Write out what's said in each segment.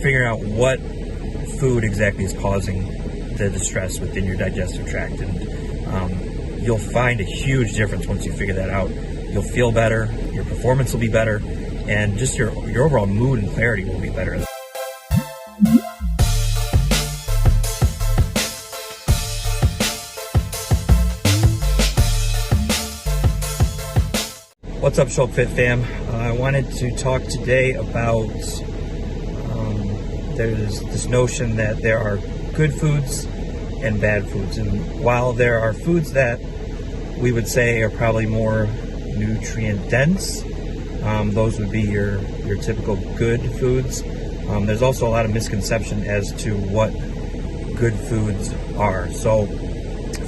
Figuring out what food exactly is causing the distress within your digestive tract, and you'll find a huge difference once you figure that out. You'll feel better, your performance will be better, and just your overall mood and clarity will be better. What's up, Shulk Fit fam? I wanted to talk today about there's this notion that there are good foods and bad foods, and while there are foods that we would say are probably more nutrient dense, those would be your typical good foods. There's also a lot of misconception as to what good foods are. So,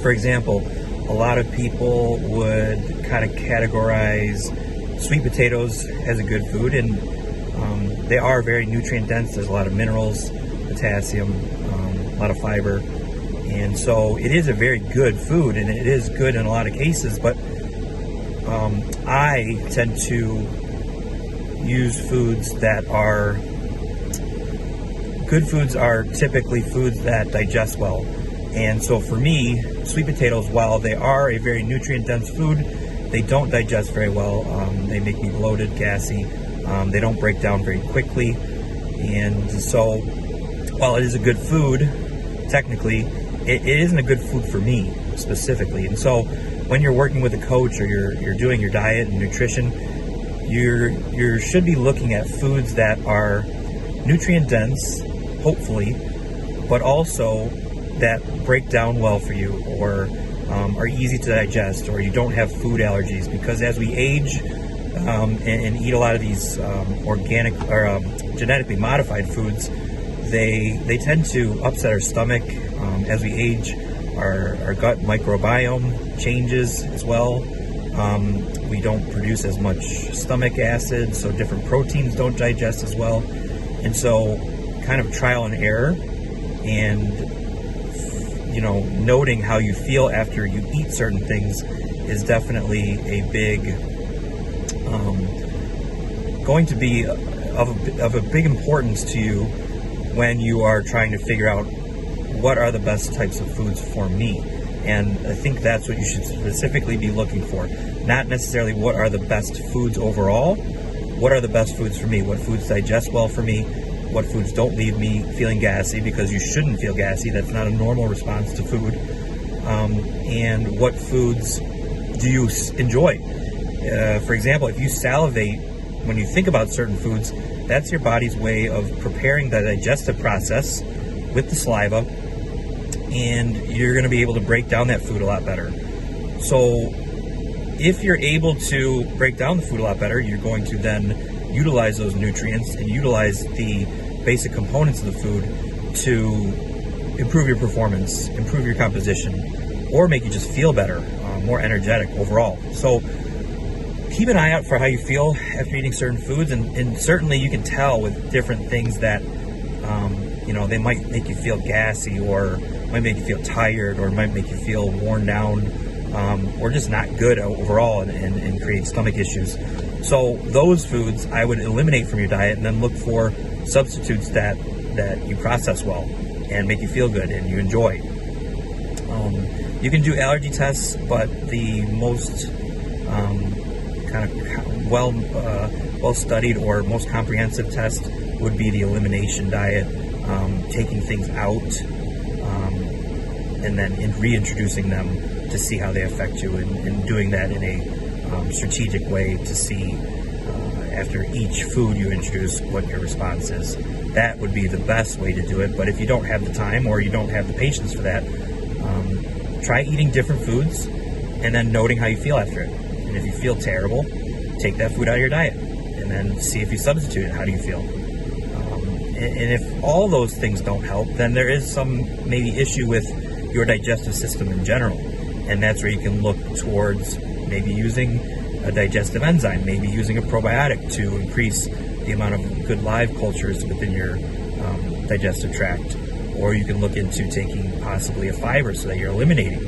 for example, a lot of people would kind of categorize sweet potatoes as a good food, and they are very nutrient dense. There's a lot of minerals, potassium, a lot of fiber, and so it is a very good food, and it is good in a lot of cases. But I tend to use foods that are good foods are typically foods that digest well. And so for me, sweet potatoes, while they are a very nutrient-dense food, they don't digest very well. They make me bloated, gassy. They don't break down very quickly. And so while it is a good food, technically, it isn't a good food for me specifically. And so when you're working with a coach or you're doing your diet and nutrition, you should be looking at foods that are nutrient-dense, hopefully, but also that break down well for you, or are easy to digest, or you don't have food allergies. Because as we age and eat a lot of these organic or genetically modified foods, they tend to upset our stomach. As we age, our gut microbiome changes as well. We don't produce as much stomach acid, so different proteins don't digest as well. And so kind of trial and error, and noting how you feel after you eat certain things is definitely a big, going to be of a big importance to you when you are trying to figure out what are the best types of foods for me. And I think that's what you should specifically be looking for. Not necessarily what are the best foods overall, what are the best foods for me, what foods digest well for me, what foods don't leave me feeling gassy, because you shouldn't feel gassy. That's not a normal response to food. And what foods do you enjoy? For example, if you salivate when you think about certain foods, that's your body's way of preparing the digestive process with the saliva, and you're going to be able to break down that food a lot better. So if you're able to break down the food a lot better, you're going to then utilize those nutrients and utilize the basic components of the food to improve your performance, improve your composition, or make you just feel better, more energetic overall. So keep an eye out for how you feel after eating certain foods, and certainly you can tell with different things that they might make you feel gassy, or might make you feel tired, or might make you feel worn down, or just not good overall, and create stomach issues. So those foods I would eliminate from your diet, and then look for substitutes that you process well and make you feel good and you enjoy. You can do allergy tests, but the most kind of well studied or most comprehensive test would be the elimination diet, taking things out and then reintroducing them to see how they affect you, and doing that in a strategic way to see after each food you introduce what your response is. That would be the best way to do it. But if you don't have the time or you don't have the patience for that, try eating different foods and then noting how you feel after it. And if you feel terrible, take that food out of your diet and then see if you substitute it. How do you feel? And if all those things don't help, then there is some maybe issue with your digestive system in general. And that's where you can look towards maybe using a digestive enzyme, maybe using a probiotic to increase the amount of good live cultures within your digestive tract. Or you can look into taking possibly a fiber so that you're eliminating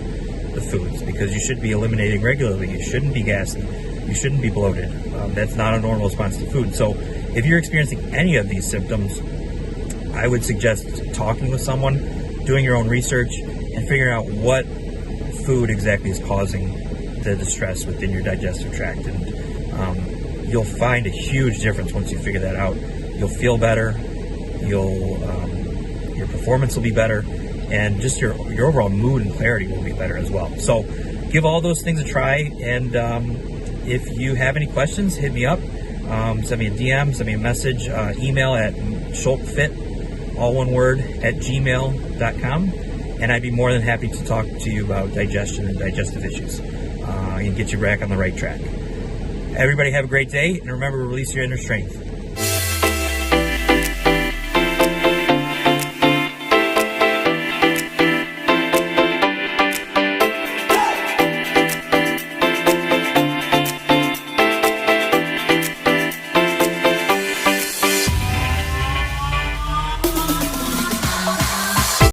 the foods, because you should be eliminating regularly. You shouldn't be gassy. You shouldn't be bloated. That's not a normal response to food. So if you're experiencing any of these symptoms, I would suggest talking with someone, doing your own research, and figuring out what food exactly is causing the distress within your digestive tract. And you'll find a huge difference once you figure that out. You'll feel better, your performance will be better, and just your overall mood and clarity will be better as well. So give all those things a try, and if you have any questions, hit me up. Send me a DM, send me a message, email at ShulkFit, all one word, at gmail.com, and I'd be more than happy to talk to you about digestion and digestive issues and get you back on the right track. Everybody have a great day, and remember to release your inner strength.